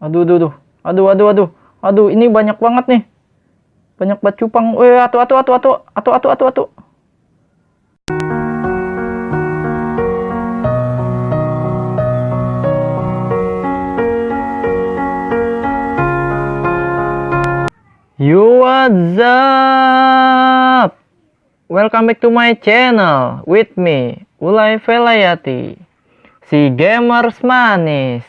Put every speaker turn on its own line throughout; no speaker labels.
Aduh, aduh, aduh. Aduh, aduh, aduh. Aduh, ini banyak banget nih. Banyak banget cupang. Atu. Yo, what's up? Welcome back to my channel with me, Ulay Velayati, si gamers manis.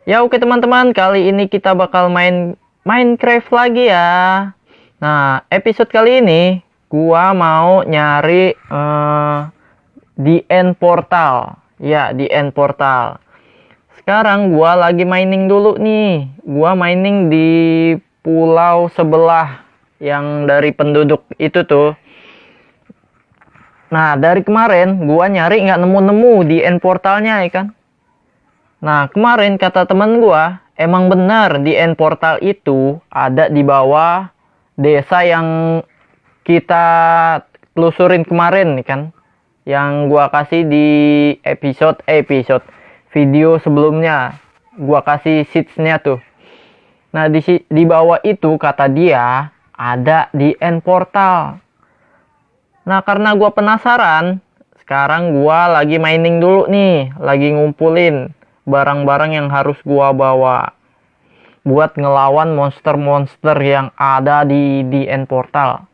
Ya oke teman-teman, kali ini kita bakal main Minecraft lagi ya. Nah, episode kali ini gua mau nyari di end portal. Ya, di end portal. Sekarang gua lagi mining dulu nih. Gua mining di pulau sebelah yang dari penduduk itu tuh. Nah, dari kemarin gua nyari nggak nemu-nemu di end portalnya ya kan. Nah, kemarin kata teman gua, emang benar di end portal itu ada di bawah desa yang kita telusurin kemarin nih kan. Yang gua kasih di episode video sebelumnya. Gua kasih seeds-nya tuh. Nah, di bawah itu kata dia ada di end portal. Nah, karena gua penasaran, sekarang gua lagi mining dulu nih, lagi ngumpulin barang-barang yang harus gua bawa buat ngelawan monster-monster yang ada di end portal.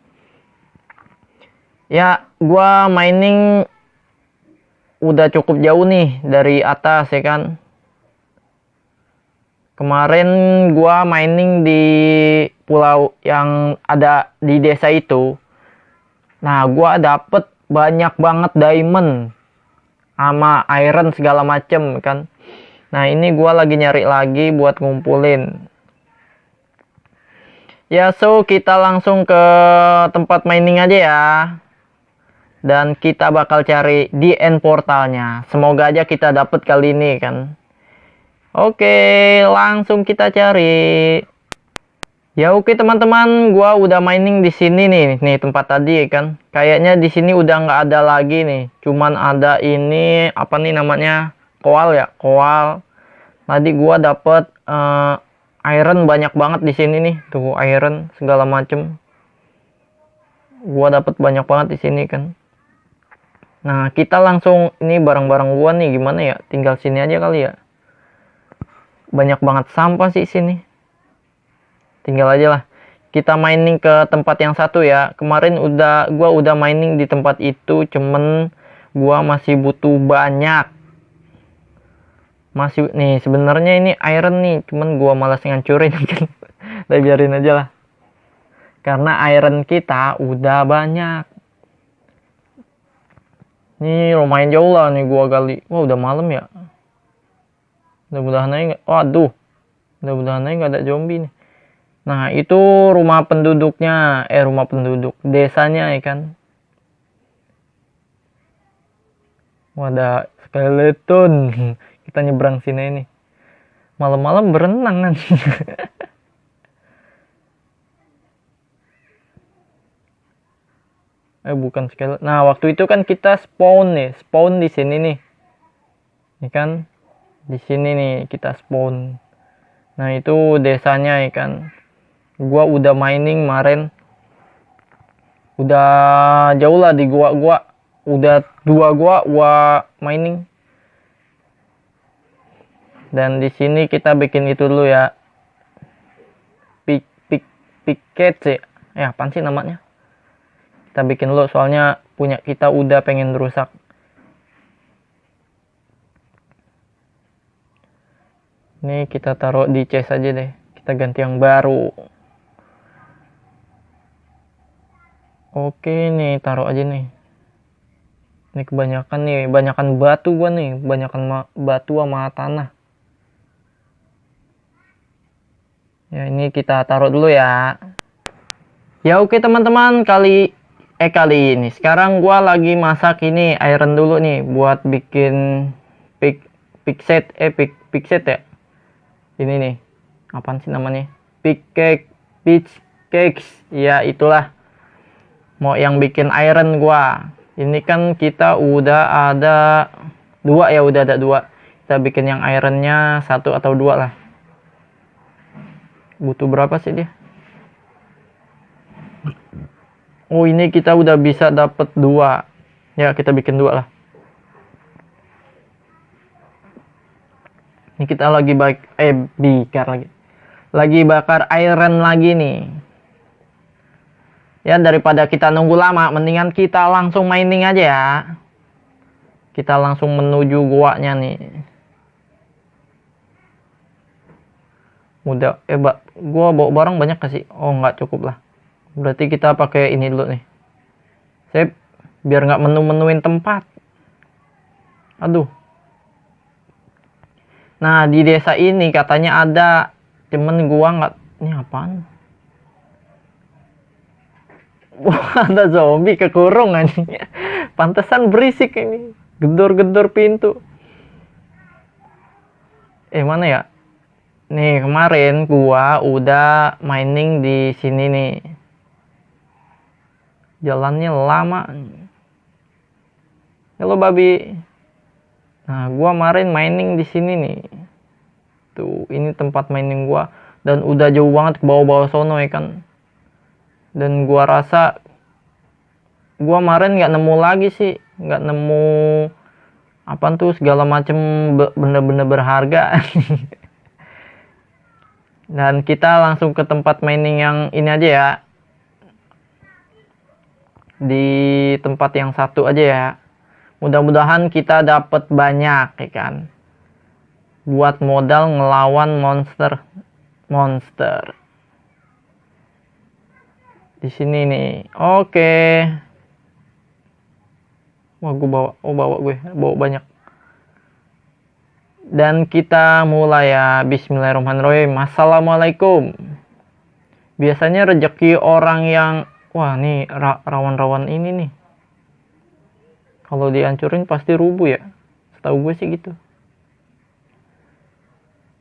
Ya, gua mining udah cukup jauh nih dari atas ya kan. Kemarin gua mining di pulau yang ada di desa itu. Nah, gua dapet banyak banget diamond sama iron segala macem kan. Nah, ini gua lagi nyari lagi buat ngumpulin. Ya, so kita langsung ke tempat mining aja ya. Dan kita bakal cari di end portalnya. Semoga aja kita dapet kali ini kan. Oke, langsung kita cari. Ya oke teman-teman, gua udah mining di sini nih tempat tadi kan. Kayaknya di sini udah nggak ada lagi nih. Cuman ada ini apa nih namanya? Koal ya, koal. Tadi gua dapet iron banyak banget di sini nih. Tuh iron segala macem. Gua dapet banyak banget di sini kan. Nah, kita langsung ini barang-barang gua nih gimana ya? Tinggal sini aja kali ya. Banyak banget sampah sih sini. Tinggal aja lah. Kita mining ke tempat yang satu ya. Kemarin gua udah mining di tempat itu, cuman gua masih butuh banyak. Masih nih sebenarnya ini iron nih, cuman gua malas ngancurin kan. Udah biarin aja lah. Karena iron kita udah banyak. Nih lumayan jauh lah nih gua gali. Wah, udah malam ya. Mudah-mudahan aja nggak. Waduh. Mudah-mudahan aja nggak ada zombie nih. Nah, itu rumah penduduknya. Rumah penduduk desanya ya kan. Wadah, skeleton. Kita nyebrang sini nih. Malam-malam berenang kan. Bukan skeleton. Nah, waktu itu kan kita spawn nih. Spawn di sini nih. Ini kan. Di sini nih kita spawn. Nah, itu desanya ya kan. Gua udah mining kemarin. Udah jauh lah di gua. Udah 2 gua mining. Dan di sini kita bikin itu dulu ya. Pickaxe ya. Apaan sih namanya? Kita bikin dulu soalnya punya kita udah pengen rusak. Ini kita taruh di chest aja deh. Kita ganti yang baru. Oke nih, taruh aja nih. Ini kebanyakan nih, banyakan batu gua nih, banyakan batu sama tanah. Ya, ini kita taruh dulu ya. Ya oke teman-teman, kali ini sekarang gua lagi masak ini iron dulu nih buat bikin pickaxe ya. Ini nih, apaan sih namanya? Pickaxe. Ya itulah. Mau yang bikin iron gua. Ini kan kita udah ada 2 ya, udah ada 2. Kita bikin yang ironnya 1 atau 2 lah. Butuh berapa sih dia? Oh, ini kita udah bisa dapet 2. Ya, kita bikin 2 lah. Ini kita lagi lagi bakar iron lagi nih. Ya, daripada kita nunggu lama, mendingan kita langsung mining aja ya. Kita langsung menuju guanya nih. Udah, gua bawa barang banyak kasih. Oh, nggak cukup lah. Berarti kita pakai ini dulu nih. Sip, biar nggak menu-menuin tempat. Aduh. Nah, di desa ini katanya ada, cuman gua nggak. Ini apaan? Wah, ada zombie kekurung anjing. Pantesan berisik ini. Gedor-gedor pintu. Mana ya? Nih, kemarin gua udah mining di sini nih. Jalannya lama. Halo babi. Nah, gua kemarin mining di sini nih. Tuh, ini tempat mining gua dan udah jauh banget ke bawah-bawah sono ya kan. Dan gua rasa gua kemarin nggak nemu lagi sih, nggak nemu apaan tuh segala macem benda-benda berharga. Dan kita langsung ke tempat mining yang ini aja ya. Di tempat yang 1 aja ya. Mudah-mudahan kita dapat banyak ya kan. Buat modal ngelawan monster. Di sini nih. Oke. Wah, gue bawa banyak. Dan kita mulai ya. Bismillahirrahmanirrahim. Assalamualaikum. Biasanya rezeki orang yang wah, nih rawan-rawan ini nih. Kalau dihancurin pasti rubuh ya. Setahu gue sih gitu.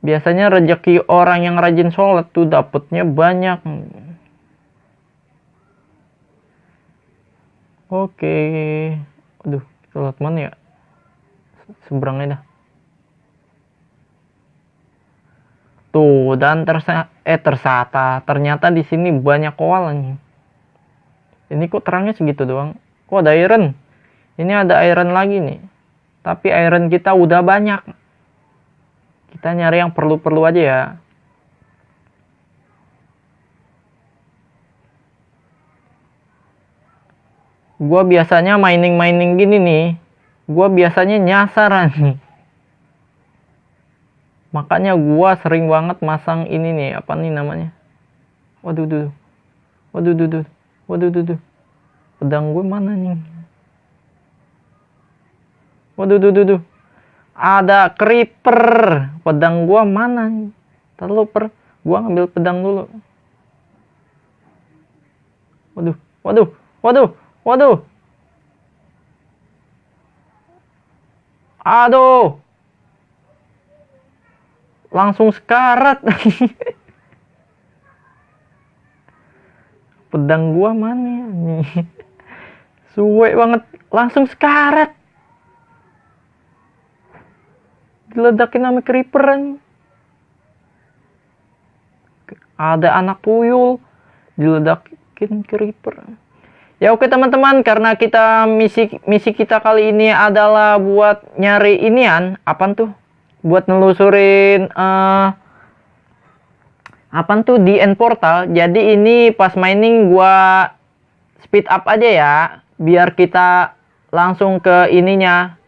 Biasanya rezeki orang yang rajin sholat tuh dapetnya banyak. Oke. Aduh, kita lihat mana ya? Seberangnya dah. Tuh, dan ternyata di sini banyak koala nih. Ini kok terangnya segitu doang? Kok ada iron? Ini ada iron lagi nih. Tapi iron kita udah banyak. Kita nyari yang perlu-perlu aja ya. Gua biasanya mining gini nih. Gua biasanya nyasar nih. Makanya gua sering banget masang ini nih. Apa nih namanya? Waduh. Pedang gue mana nih? Waduh. Ada creeper. Pedang gue mana nih? Gue ngambil pedang dulu. Waduh. Aduh. Langsung sekarat. Pedang gua mana nih? Suwe banget. Langsung sekarat. Diledakin sama creeper nih. Ada anak puyul. Diledakin creeper. Ya oke teman-teman, karena kita misi kita kali ini adalah buat nyari inian, apaan tuh? Buat nelusurin apaan tuh di end portal. Jadi ini pas mining gua speed up aja ya, biar kita langsung ke ininya.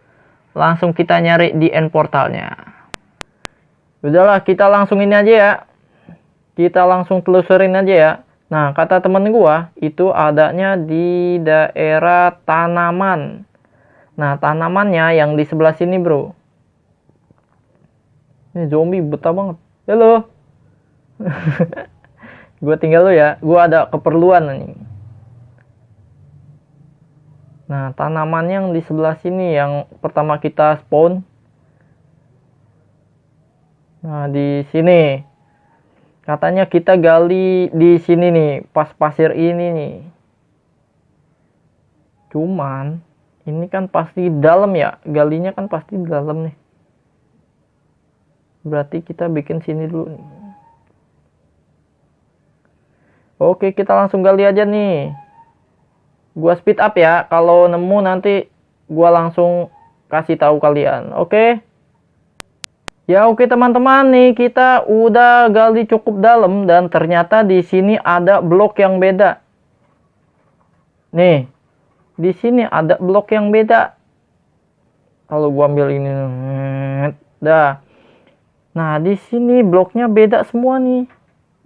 Langsung kita nyari di end portalnya. Udahlah, kita langsung ini aja ya. Kita langsung telusurin aja ya. Nah, kata temen gua, itu adanya di daerah tanaman. Nah, tanamannya yang di sebelah sini, bro. Ini zombie betah banget. Halo. Gua tinggal lu ya. Gua ada keperluan nih. Nah, tanaman yang di sebelah sini yang pertama kita spawn. Nah, di sini. Katanya kita gali di sini nih, pas pasir ini nih. Cuman, ini kan pasti dalam ya. Galinya kan pasti di dalam nih. Berarti kita bikin sini dulu nih. Oke, kita langsung gali aja nih. Gua speed up ya. Kalau nemu nanti gua langsung kasih tahu kalian. Oke? Ya oke teman-teman nih, kita udah gali cukup dalam dan ternyata di sini ada blok yang beda. Nih, di sini ada blok yang beda. Kalau gua ambil ini, dah. Nah, di sini bloknya beda semua nih.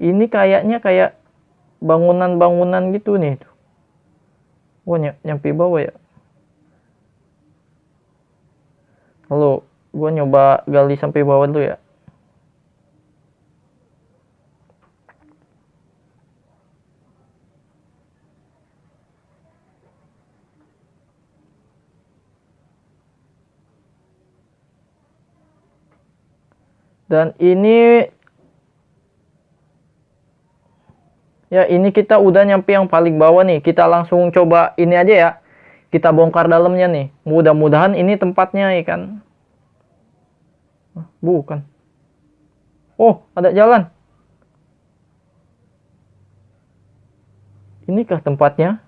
Ini kayaknya kayak bangunan-bangunan gitu nih. Wah, nyampe bawah ya. Halo, gua nyoba gali sampai bawah dulu ya. Dan ini ya, ini kita udah nyampe yang paling bawah nih. Kita langsung coba ini aja ya. Kita bongkar dalamnya nih. Mudah-mudahan ini tempatnya ya kan. Bukan. Oh, ada jalan. Inikah tempatnya?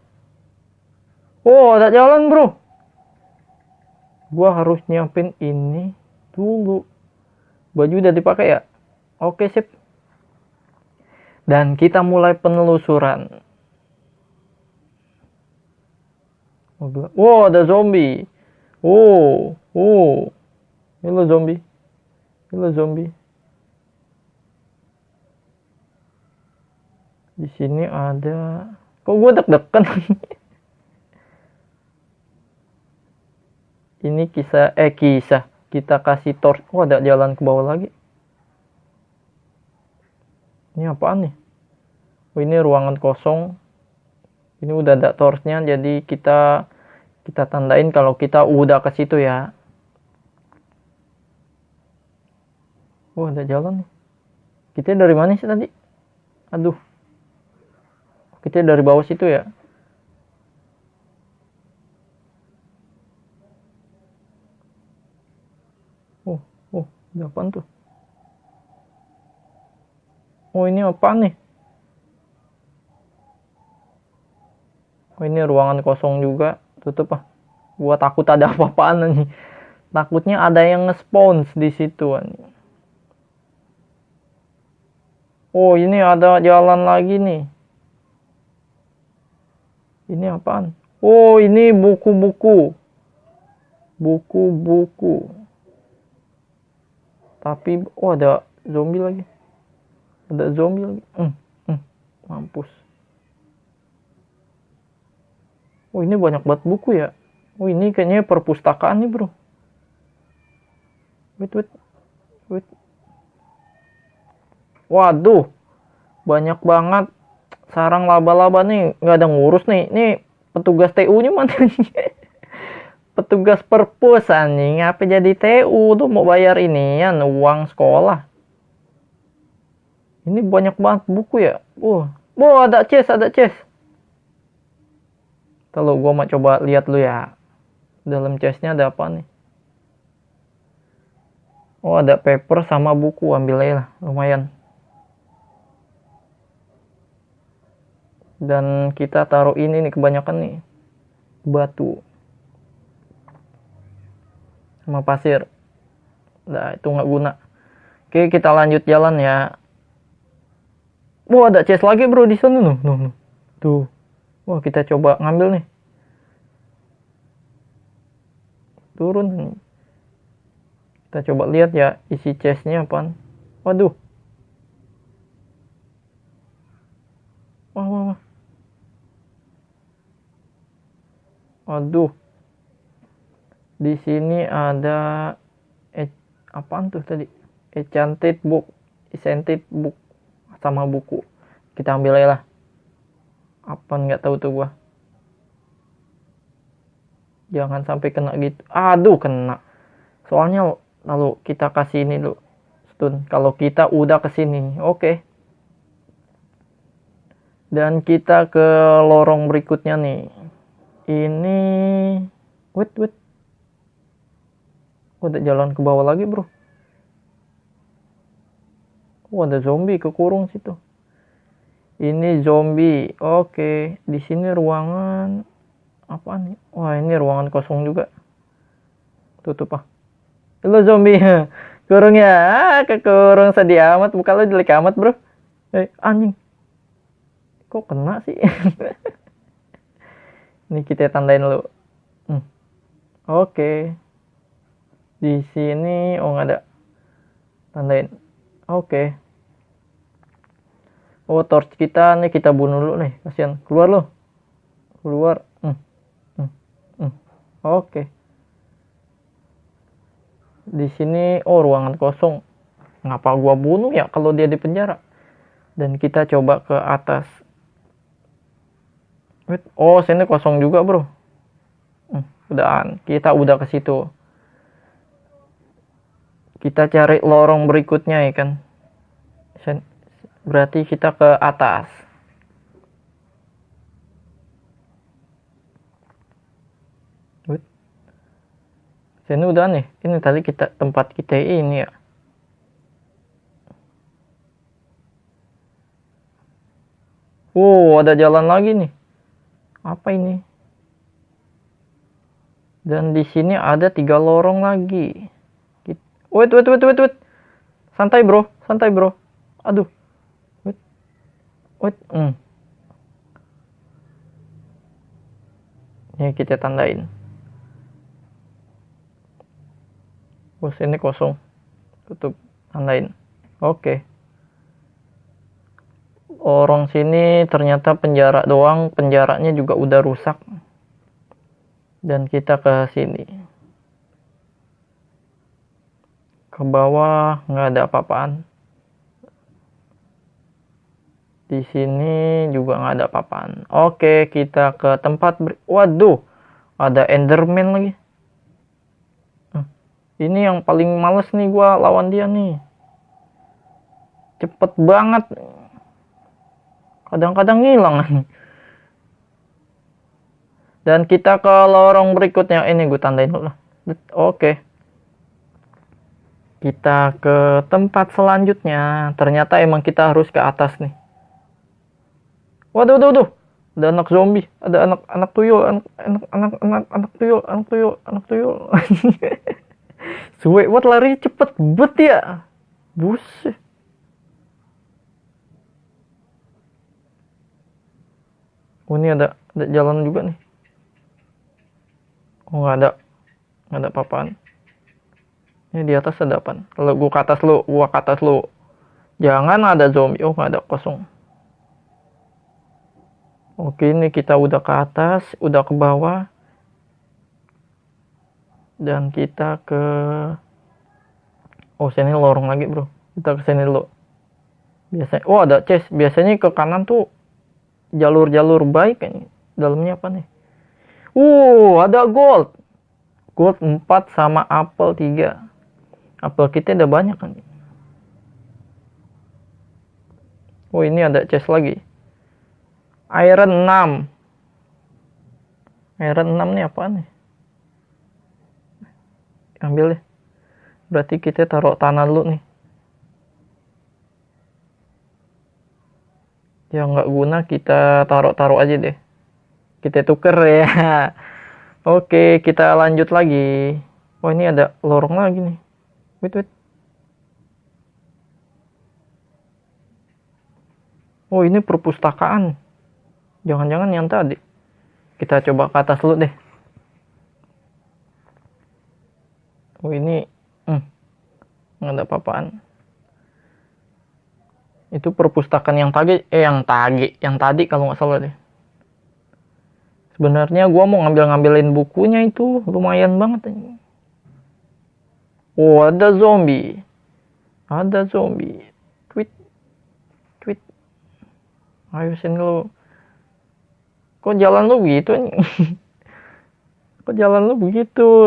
Oh, ada jalan, bro. Gua harus nyiapin ini dulu. Baju udah dipakai ya? Oke, sip. Dan kita mulai penelusuran. Wow, ada zombie. Oh. Hello zombie. Hello zombie. Di sini ada. Kok gue deg-degan? Ini kisah. Kita kasih torch. Oh, ada jalan ke bawah lagi. Ini apaan nih? Oh, ini ruangan kosong. Ini udah ada torchnya, jadi kita tandain kalau kita udah ke situ ya. Oh, ada jalan nih. Kita dari mana sih tadi? Aduh. Kita dari bawah situ ya. Oh, ada apaan tuh? Oh, ini apaan nih? Oh, ini ruangan kosong juga. Tutup ah. Gua takut ada apa-apaan nih. Takutnya ada yang nge-spawn di situ. Oh, ini ada jalan lagi nih. Ini apaan? Oh, ini buku-buku. Buku-buku. Tapi, oh ada zombie lagi. Ada zombie lagi. Mampus. Oh, ini banyak banget buku ya. Oh, ini kayaknya perpustakaan nih, bro. Wait. Waduh. Banyak banget sarang laba-laba nih. Nggak ada ngurus nih. Nih, petugas TU-nya mana nih? Petugas perpus anjing. Apa jadi TU tuh mau bayar ini ya, uang sekolah. Ini banyak banget buku ya. Ada chest. Kalau gua mau coba lihat lu ya. Dalam chestnya ada apa nih? Oh, ada paper sama buku. Ambil aja lah, lumayan. Dan kita taruh ini nih, kebanyakan nih batu sama pasir. Nah, itu nggak guna. Oke, kita lanjut jalan ya. Wah, ada chest lagi, bro, di sana. No. Tuh. Wah, kita coba ngambil nih. Turun nih. Kita coba lihat ya isi chestnya apaan. Waduh. Wah. Waduh. Di sini ada apaan tuh tadi? Enchanted book sama buku. Kita ambil aja lah. Apa nggak tahu tuh gua. Jangan sampai kena gitu. Aduh, kena. Soalnya lalu kita kasih ini dulu. Stun. Kalau kita udah kesini, oke. Dan kita ke lorong berikutnya nih. Ini wait. Udah jalan ke bawah lagi, bro. Oh, ada zombie kekurung situ. Ini zombie. Oke, di sini ruangan apa nih? Wah, ini ruangan kosong juga. Tutup ah. Halo zombie. Kurung ya. Kekurung sedih amat. Muka lo jelek amat, bro. Anjing. Kok kena sih? Ini kita tandain dulu. Oke. Di sini nggak ada. Tandain. Oke. Oh, torch kita nih kita bunuh dulu nih. Kasihan. Keluar lo. Keluar. Oke. Di sini ruangan kosong. Ngapa gua bunuh ya kalau dia di penjara? Dan kita coba ke atas. Sini kosong juga, bro. Kita udah ke situ. Kita cari lorong berikutnya ya kan. Berarti kita ke atas. Sini udah nih. Ini tadi tempat kita ini ya. Ada jalan lagi nih. Apa ini? Dan di sini ada 3 lorong lagi. Wait. Santai bro. Aduh. Wait. Ini kita tandain. Ini kosong. Tutup. Tandain. Oke. Lorong sini ternyata penjara doang. Penjaranya juga udah rusak. Dan kita ke sini. Ke bawah nggak ada apa-apaan. Di sini juga nggak ada apa-apaan. Oke, kita ke tempat waduh, ada Enderman lagi. Ini yang paling males nih gua lawan dia nih. Cepet banget. Kadang-kadang ngilang. Dan kita ke lorong berikutnya. Ini gue tandain dulu. Oke. Kita ke tempat selanjutnya. Ternyata emang kita harus ke atas nih. Waduh. Ada anak zombie, ada anak tuyul, anak tuyul. Suwe, lari cepet bet ya. Buset. Ini ada jalan juga nih. Nggak ada apa-apaan. Ini di atas ada apa? Kalau gua ke atas lu. Jangan ada zombie. Nggak ada, kosong. Oke, ini kita udah ke atas, udah ke bawah. Dan kita ke sini lorong lagi, bro. Kita ke sini dulu. Biasanya ada chest. Biasanya ke kanan tuh jalur-jalur baik kayaknya. Dalamnya apa nih? Ada gold. Gold 4 sama apel 3. Apel kita udah banyak kan. Ini ada chest lagi. Iron 6. Iron 6 nih apaan nih? Ambil deh. Berarti kita taruh tanah dulu nih. Yang nggak guna kita taruh aja deh. Kita tuker ya. Oke, kita lanjut lagi. Ini ada lorong lagi nih. Wait. Ini perpustakaan. Jangan-jangan yang tadi. Kita coba ke atas dulu deh. Ini nggak ada apa-apaan. Itu perpustakaan yang tadi kalau nggak salah deh. Sebenarnya gue mau ngambilin bukunya itu, lumayan banget. Ada zombie. Tweet. Ayo sini lu. Kok jalan lu begitu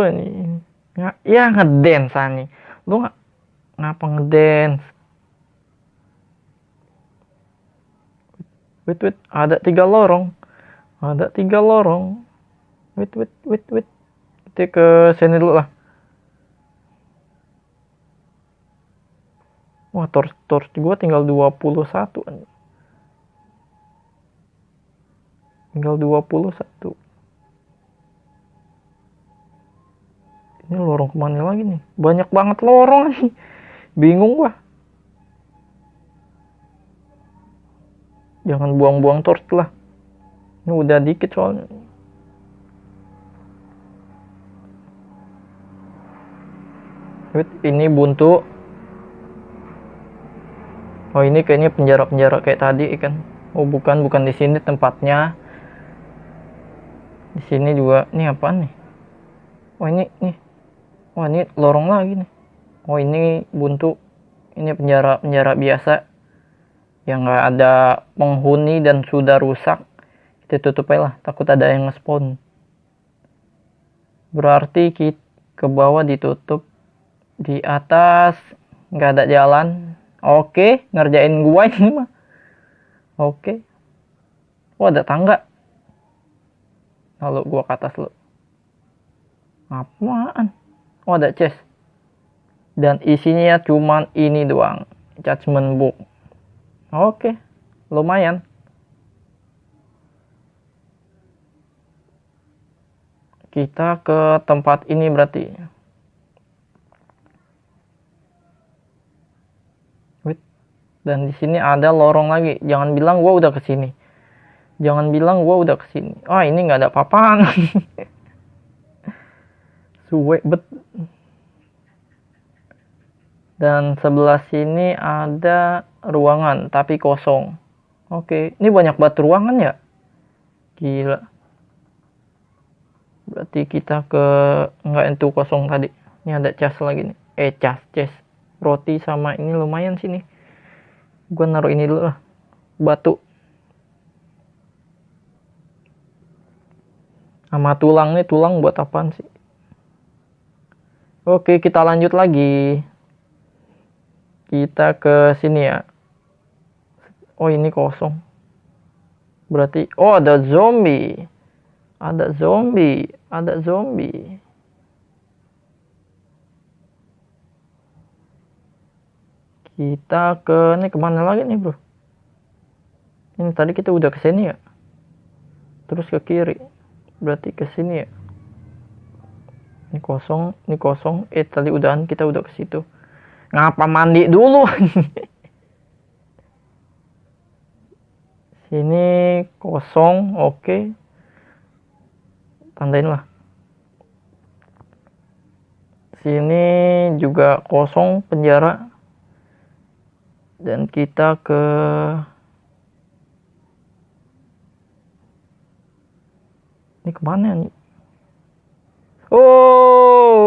nih? Ya ngedance nih. Lu ngapa ngedance? Wait. Ada 3 lorong. Wait. Kita ke sini dulu lah. Wah, torch gua tinggal 21. Tinggal 21. Ini lorong kemana lagi nih? Banyak banget lorong nih. Bingung gua. Jangan buang-buang torch lah. Ini udah dikit soalnya. Ini buntu. Oh, ini kayaknya penjara-penjara kayak tadi kan. Oh, bukan di sini tempatnya. Di sini juga. Ini apaan nih? Oh, ini nih. Oh, ini lorong lagi nih. Oh, ini buntu. Ini penjara biasa yang nggak ada penghuni dan sudah rusak. Kita tutup aja lah, takut ada yang nge-spawn. Berarti kita ke bawah ditutup. Di atas nggak ada jalan. Oke, ngerjain gua ini mah. Oke. Oh, ada tangga. Lalu gua ke atas lu. Apaan? Oh, ada chest. Dan isinya cuman ini doang. Judgment book. Oke, lumayan. Kita ke tempat ini berarti. Dan di sini ada lorong lagi. Jangan bilang gua udah kesini. Jangan bilang gua udah kesini. Oh, ini nggak ada apa-apaan. Suwe bet. Dan sebelah sini ada ruangan tapi kosong. Oke, ini banyak banget ruangan ya. Gila. Berarti kita ke nggak itu kosong tadi. Ini ada chest lagi nih. Chest. Roti sama ini lumayan sini. Gue naruh ini dulu lah. Batu. Sama tulang nih. Tulang buat apaan sih? Oke, kita lanjut lagi. Kita ke sini ya. Oh, ini kosong. Berarti, oh, ada zombie. Ada zombie. Kita ke ini kemana lagi nih, bro? Ini tadi kita udah ke sini ya. Terus ke kiri. Berarti ke sini ya. Ini kosong. Tadi udahan kita udah ke situ. Ngapa mandi dulu? Sini kosong, oke. Tandain lah. Sini juga kosong penjara. Dan kita ke ini kemana nih? Oh,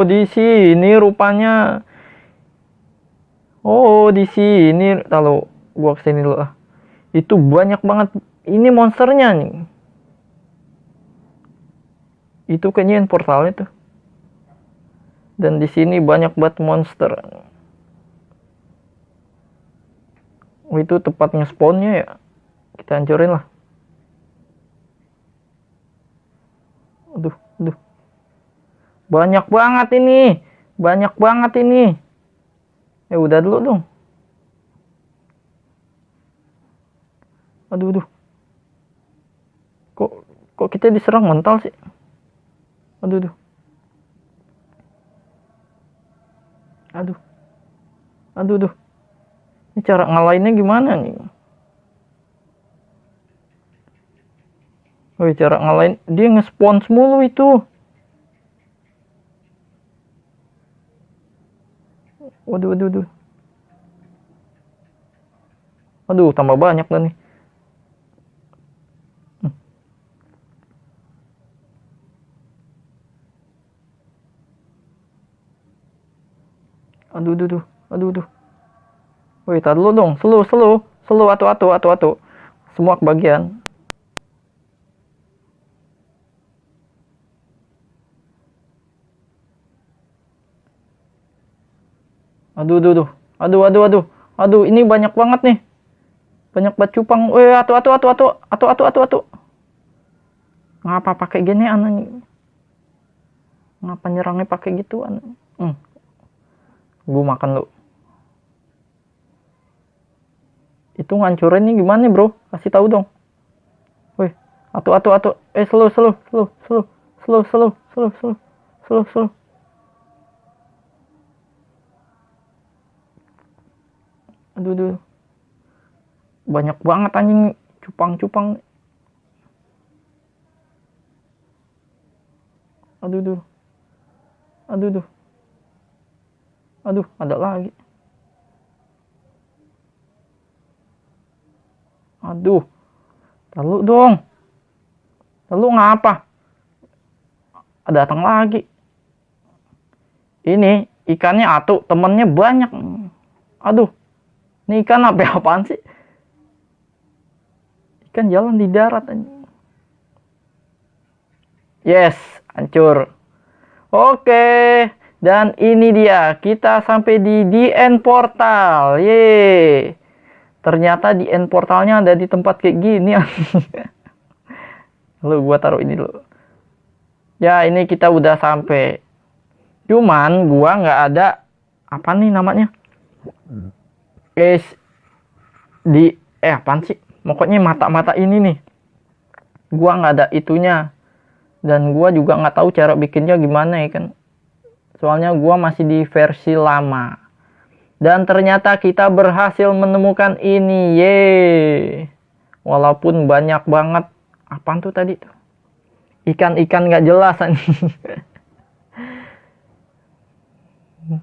di sini rupanya. Oh, di sini. Lalu gua kesini dulu lah. Itu banyak banget. Ini monsternya nih. Itu kayaknya portalnya tuh. Dan di sini banyak banget monster. Oh, itu tempat nge-spawnnya ya. Kita hancurin lah. Aduh. Banyak banget ini. Udah dulu dong. Aduh. Kok kita diserang mental sih? Aduh. Ini cara ngalahinnya gimana nih? Oh, cara ngalahin, dia nge-spawn mulu itu. Waduh. Aduh, tambah banyak lah nih. Aduh. Woi, tar dulu dong. Slow, atu. Semua kebagian. Aduh, ini banyak banget nih. Banyak banget cupang. Woi, atu. Ngapa pakai gini aneh? Ngapa nyerangnya pakai gitu aneh? Gue makan lu. Itu ngancurin nih gimana bro? Kasih tahu dong. Wih, atu. Slow. Aduh. Banyak banget anjing cupang. Aduh. Ada lagi. Aduh. Lalu dong. Lalu ngapa? Datang lagi. Ini ikannya atu, temennya banyak. Aduh. Ini ikan apaan sih? Ikan jalan di darat anjing. Yes, hancur. Oke. Dan ini dia, kita sampai di end portal. Yeay. Ternyata di end portalnya ada di tempat kayak gini. Lalu gua taruh ini dulu. Ya, ini kita udah sampai. Cuman gua nggak ada apa nih namanya? Guys, apaan sih? Pokoknya mata-mata ini nih. Gua nggak ada itunya. Dan gua juga nggak tahu cara bikinnya gimana ya kan. Soalnya gua masih di versi lama. Dan ternyata kita berhasil menemukan ini. Yeay. Walaupun banyak banget. Apaan tuh tadi tuh? Ikan-ikan nggak jelas.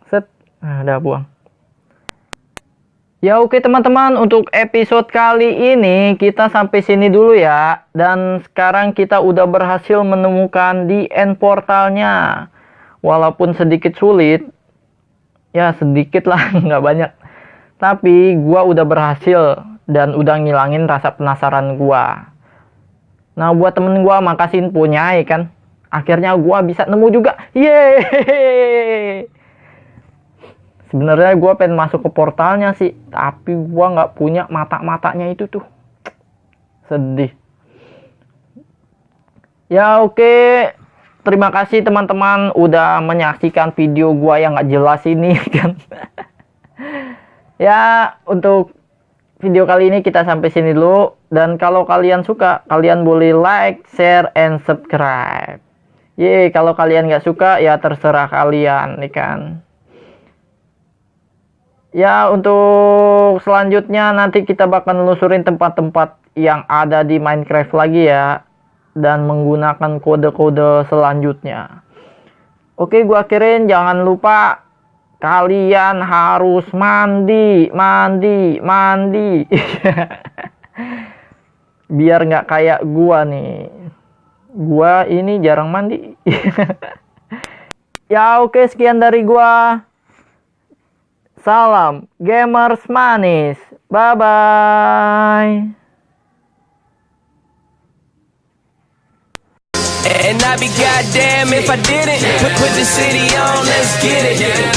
Set. Nah, udah buang. Ya oke teman-teman, untuk episode kali ini kita sampai sini dulu ya. Dan sekarang kita udah berhasil menemukan di end portalnya. Walaupun sedikit sulit. Ya sedikit lah, nggak banyak. Tapi gua udah berhasil dan udah ngilangin rasa penasaran gua. Nah buat temen gua makasih infonya ya kan. Akhirnya gua bisa nemu juga. Yeay. Sebenarnya gue pengen masuk ke portalnya sih, tapi gue nggak punya mata-matanya itu tuh. Sedih. Ya oke. Terima kasih teman-teman udah menyaksikan video gue yang nggak jelas ini kan. Ya untuk video kali ini kita sampai sini dulu. Dan kalau kalian suka, kalian boleh like, share, and subscribe. Yeay, kalau kalian nggak suka ya terserah kalian nih kan. Ya untuk selanjutnya nanti kita bakal nelusurin tempat-tempat yang ada di Minecraft lagi ya. Dan menggunakan kode-kode selanjutnya. Oke gua akhirin, jangan lupa kalian harus mandi. Biar nggak kayak gua nih. Gua ini jarang mandi. Ya oke sekian dari gua. Salam gamers manis. Bye bye.
And I'd be goddamn if I didn't put the city on, let's get it.